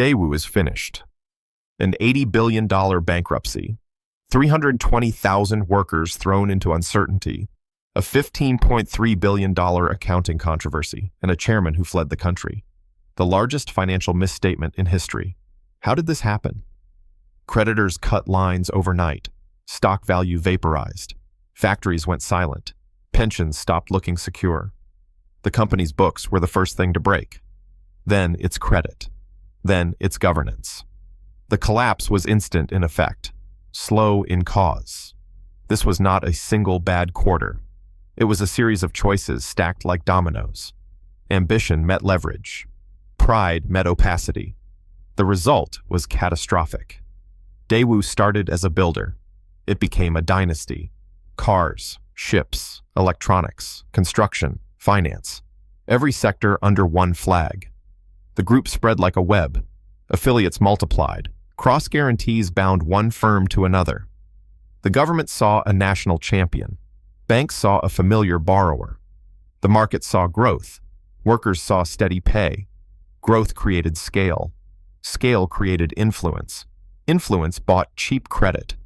Daewoo is finished. An $80 billion bankruptcy, 320,000 workers thrown into uncertainty, a $15.3 billion accounting controversy, and a chairman who fled the country. The largest financial misstatement in history. How did this happen? Creditors cut lines overnight. Stock value vaporized. Factories went silent. Pensions stopped looking secure. The company's books were the first thing to break. Then its credit. Then its governance. The collapse was instant in effect, slow in cause. This was not a single bad quarter. It was a series of choices stacked like dominoes. Ambition met leverage. Pride met opacity. The result was catastrophic. Daewoo started as a builder. It became a dynasty. Cars, ships, electronics, construction, finance. Every sector under one flag. The group spread like a web. Affiliates multiplied. Cross guarantees bound one firm to another. The government saw a national champion. Banks saw a familiar borrower. The market saw growth. Workers saw steady pay. Growth created scale. Scale created influence. Influence bought cheap credit.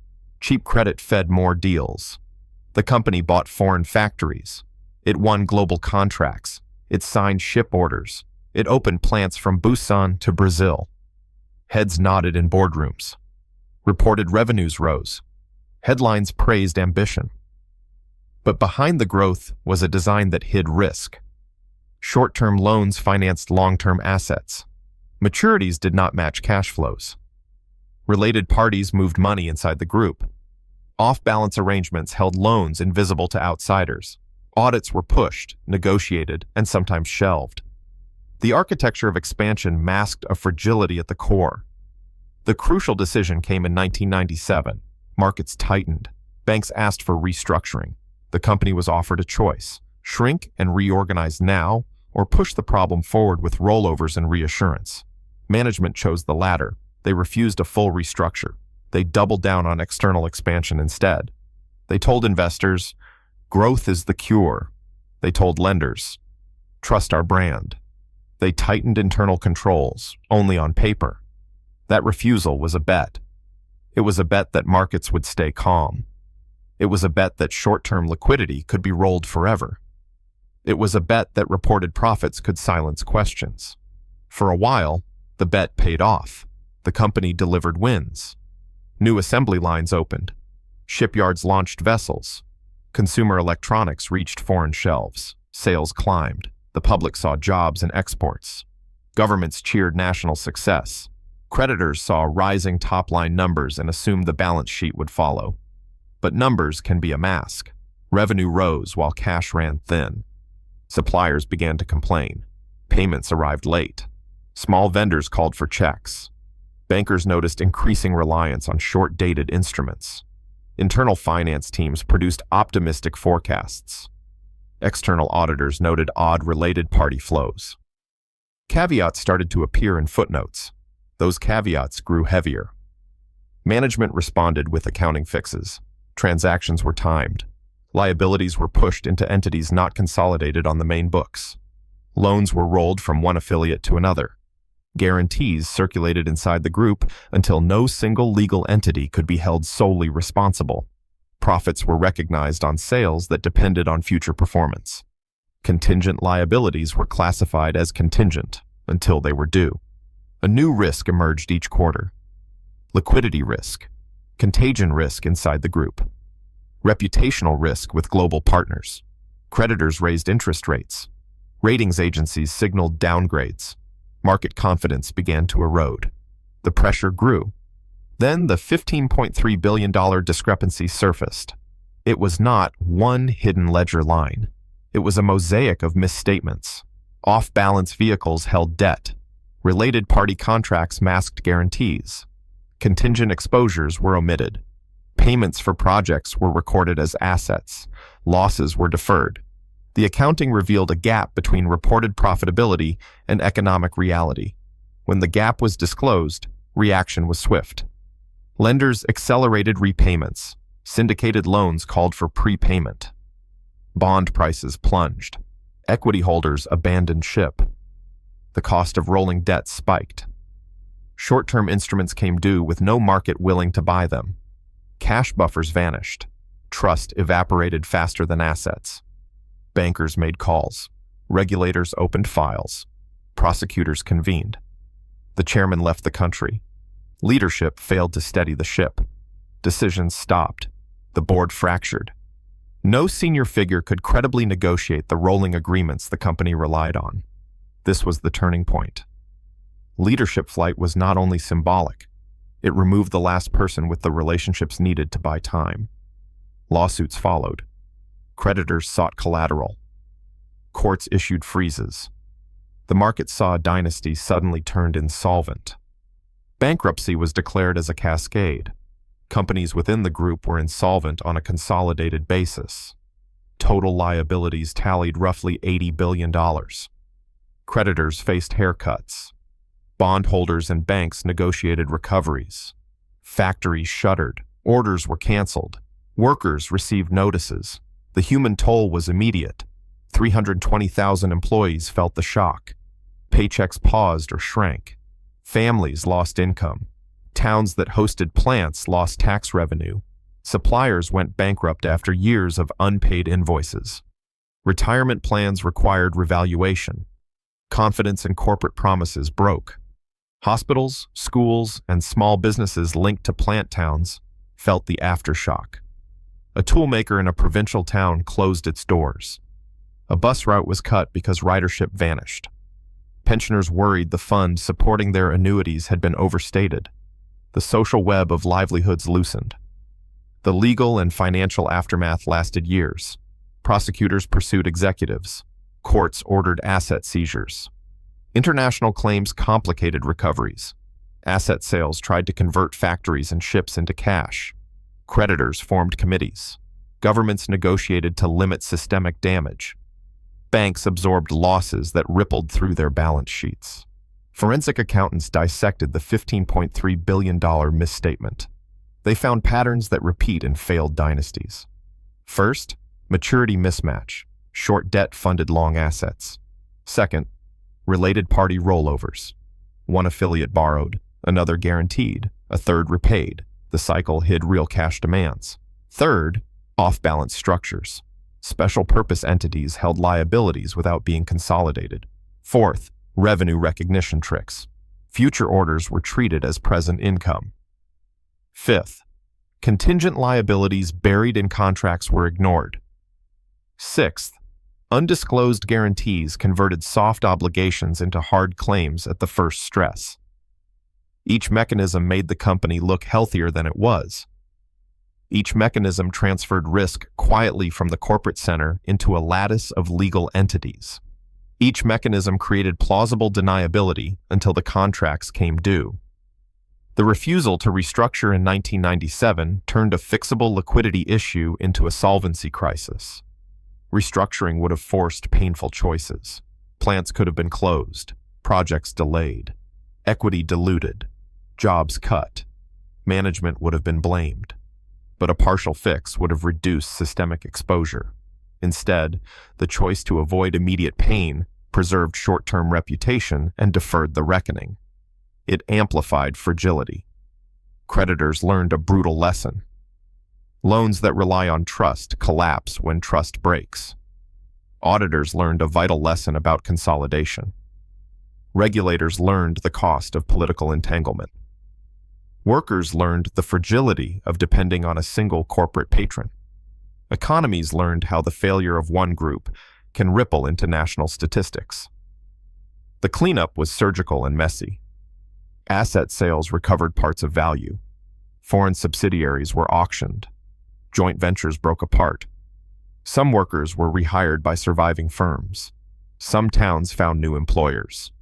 Cheap credit fed more deals. The company bought foreign factories. It won global contracts. It signed ship orders. It opened plants from Busan to Brazil. Heads nodded in boardrooms. Reported revenues rose. Headlines praised ambition. But behind the growth was a design that hid risk. Short-term loans financed long-term assets. Maturities did not match cash flows. Related parties moved money inside the group. Off-balance arrangements held loans invisible to outsiders. Audits were pushed, negotiated, and sometimes shelved. The architecture of expansion masked a fragility at the core. The crucial decision came in 1997. Markets tightened. Banks asked for restructuring. The company was offered a choice: shrink and reorganize now, or push the problem forward with rollovers and reassurance. Management chose the latter. They refused a full restructure. They doubled down on external expansion instead. They told investors, growth is the cure. They told lenders, trust our brand. They tightened internal controls, only on paper. That refusal was a bet. It was a bet that markets would stay calm. It was a bet that short-term liquidity could be rolled forever. It was a bet that reported profits could silence questions. For a while, the bet paid off. The company delivered wins. New assembly lines opened. Shipyards launched vessels. Consumer electronics reached foreign shelves. Sales climbed. The public saw jobs and exports. Governments cheered national success. Creditors saw rising top-line numbers and assumed the balance sheet would follow. But numbers can be a mask. Revenue rose while cash ran thin. Suppliers began to complain. Payments arrived late. Small vendors called for checks. Bankers noticed increasing reliance on short-dated instruments. Internal finance teams produced optimistic forecasts. External auditors noted odd related party flows. Caveats started to appear in footnotes. Those caveats grew heavier. Management responded with accounting fixes. Transactions were timed. Liabilities were pushed into entities not consolidated on the main books. Loans were rolled from one affiliate to another. Guarantees circulated inside the group until no single legal entity could be held solely responsible. Profits were recognized on sales that depended on future performance. Contingent liabilities were classified as contingent until they were due. A new risk emerged each quarter. Liquidity risk, contagion risk inside the group, reputational risk with global partners. Creditors raised interest rates. Ratings agencies signaled downgrades. Market confidence began to erode. The pressure grew. Then the $15.3 billion discrepancy surfaced. It was not one hidden ledger line. It was a mosaic of misstatements. Off-balance vehicles held debt. Related party contracts masked guarantees. Contingent exposures were omitted. Payments for projects were recorded as assets. Losses were deferred. The accounting revealed a gap between reported profitability and economic reality. When the gap was disclosed, reaction was swift. Lenders accelerated repayments. Syndicated loans called for prepayment. Bond prices plunged. Equity holders abandoned ship. The cost of rolling debt spiked. Short-term instruments came due with no market willing to buy them. Cash buffers vanished. Trust evaporated faster than assets. Bankers made calls. Regulators opened files. Prosecutors convened. The chairman left the country. Leadership failed to steady the ship. Decisions stopped. The board fractured. No senior figure could credibly negotiate the rolling agreements the company relied on. This was the turning point. Leadership flight was not only symbolic, it removed the last person with the relationships needed to buy time. Lawsuits followed. Creditors sought collateral. Courts issued freezes. The market saw a dynasty suddenly turned insolvent. Bankruptcy was declared as a cascade. Companies within the group were insolvent on a consolidated basis. Total liabilities tallied roughly $80 billion. Creditors faced haircuts. Bondholders and banks negotiated recoveries. Factories shuttered. Orders were canceled. Workers received notices. The human toll was immediate. 320,000 employees felt the shock. Paychecks paused or shrank. Families lost income. Towns that hosted plants lost tax revenue. Suppliers went bankrupt after years of unpaid invoices. Retirement plans required revaluation. Confidence in corporate promises broke. Hospitals, schools, and small businesses linked to plant towns felt the aftershock. A toolmaker in a provincial town closed its doors. A bus route was cut because ridership vanished. Pensioners worried the fund supporting their annuities had been overstated. The social web of livelihoods loosened. The legal and financial aftermath lasted years. Prosecutors pursued executives. Courts ordered asset seizures. International claims complicated recoveries. Asset sales tried to convert factories and ships into cash. Creditors formed committees. Governments negotiated to limit systemic damage. Banks absorbed losses that rippled through their balance sheets. Forensic accountants dissected the $15.3 billion misstatement. They found patterns that repeat in failed dynasties. First, maturity mismatch. Short debt funded long assets. Second, related party rollovers. One affiliate borrowed, another guaranteed, a third repaid. The cycle hid real cash demands. Third, off-balance structures. Special purpose entities held liabilities without being consolidated. Fourth, revenue recognition tricks. Future orders were treated as present income. Fifth, contingent liabilities buried in contracts were ignored. Sixth, undisclosed guarantees converted soft obligations into hard claims at the first stress. Each mechanism made the company look healthier than it was. Each mechanism transferred risk quietly from the corporate center into a lattice of legal entities. Each mechanism created plausible deniability until the contracts came due. The refusal to restructure in 1997 turned a fixable liquidity issue into a solvency crisis. Restructuring would have forced painful choices. Plants could have been closed, projects delayed, equity diluted, jobs cut. Management would have been blamed. But a partial fix would have reduced systemic exposure. Instead, the choice to avoid immediate pain preserved short-term reputation and deferred the reckoning. It amplified fragility. Creditors learned a brutal lesson. Loans that rely on trust collapse when trust breaks. Auditors learned a vital lesson about consolidation. Regulators learned the cost of political entanglement. Workers learned the fragility of depending on a single corporate patron. Economies learned how the failure of one group can ripple into national statistics. The cleanup was surgical and messy. Asset sales recovered parts of value. Foreign subsidiaries were auctioned. Joint ventures broke apart. Some workers were rehired by surviving firms. Some towns found new employers.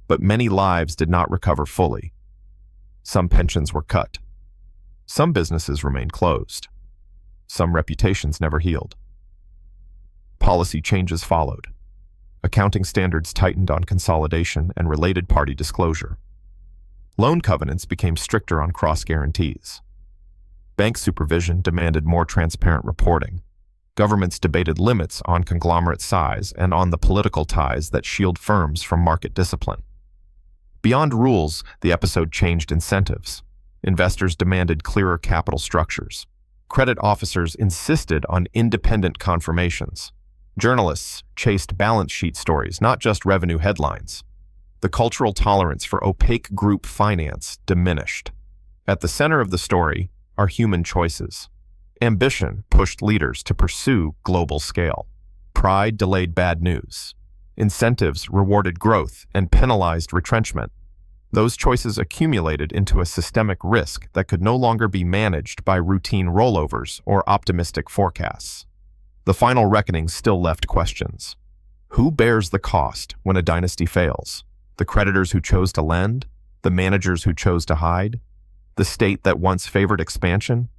But many lives did not recover fully. Some pensions were cut. Some businesses remained closed. Some reputations never healed. Policy changes followed. Accounting standards tightened on consolidation and related party disclosure. Loan covenants became stricter on cross-guarantees. Bank supervision demanded more transparent reporting. Governments debated limits on conglomerate size and on the political ties that shield firms from market discipline. Beyond rules, the episode changed incentives. Investors demanded clearer capital structures. Credit officers insisted on independent confirmations. Journalists chased balance sheet stories, not just revenue headlines. The cultural tolerance for opaque group finance diminished. At the center of the story are human choices. Ambition pushed leaders to pursue global scale. Pride delayed bad news. Incentives rewarded growth and penalized retrenchment. Those choices accumulated into a systemic risk that could no longer be managed by routine rollovers or optimistic forecasts. The final reckoning still left questions. Who bears the cost when a dynasty fails? The creditors who chose to lend? The managers who chose to hide? The state that once favored expansion?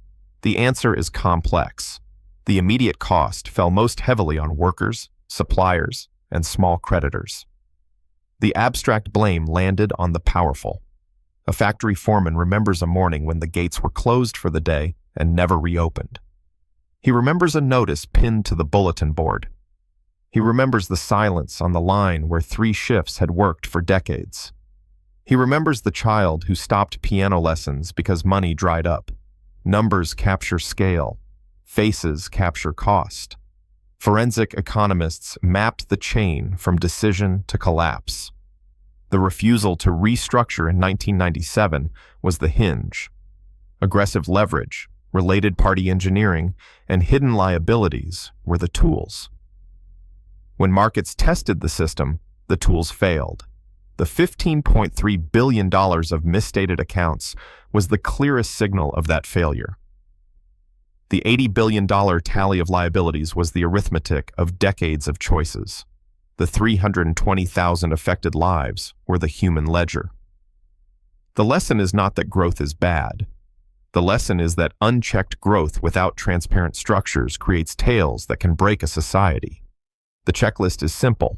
The answer is complex. The immediate cost fell most heavily on workers, suppliers, and small creditors. The abstract blame landed on the powerful. A factory foreman remembers a morning when the gates were closed for the day and never reopened. He remembers a notice pinned to the bulletin board. He remembers the silence on the line where 3 shifts had worked for decades. He remembers the child who stopped piano lessons because money dried up. Numbers capture scale. Faces capture cost. Forensic economists mapped the chain from decision to collapse. The refusal to restructure in 1997 was the hinge. Aggressive leverage, related party engineering, and hidden liabilities were the tools. When markets tested the system, the tools failed. The $15.3 billion of misstated accounts was the clearest signal of that failure. The $80 billion tally of liabilities was the arithmetic of decades of choices. The 320,000 affected lives were the human ledger. The lesson is not that growth is bad. The lesson is that unchecked growth without transparent structures creates tails that can break a society. The checklist is simple.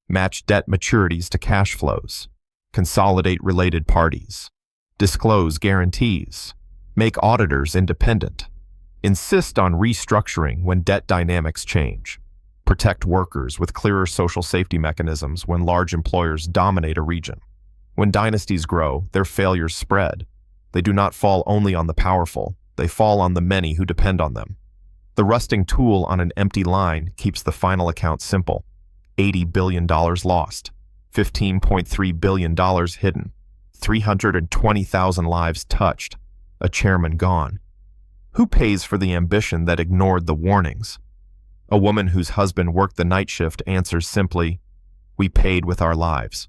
Match debt maturities to cash flows. Consolidate related parties. Disclose guarantees. Make auditors independent. Insist on restructuring when debt dynamics change. Protect workers with clearer social safety mechanisms when large employers dominate a region. When dynasties grow, their failures spread. They do not fall only on the powerful, they fall on the many who depend on them. The rusting tool on an empty line keeps the final account simple. $80 billion lost, $15.3 billion hidden, 320,000 lives touched, a chairman gone. Who pays for the ambition that ignored the warnings? A woman whose husband worked the night shift answers simply, "We paid with our lives."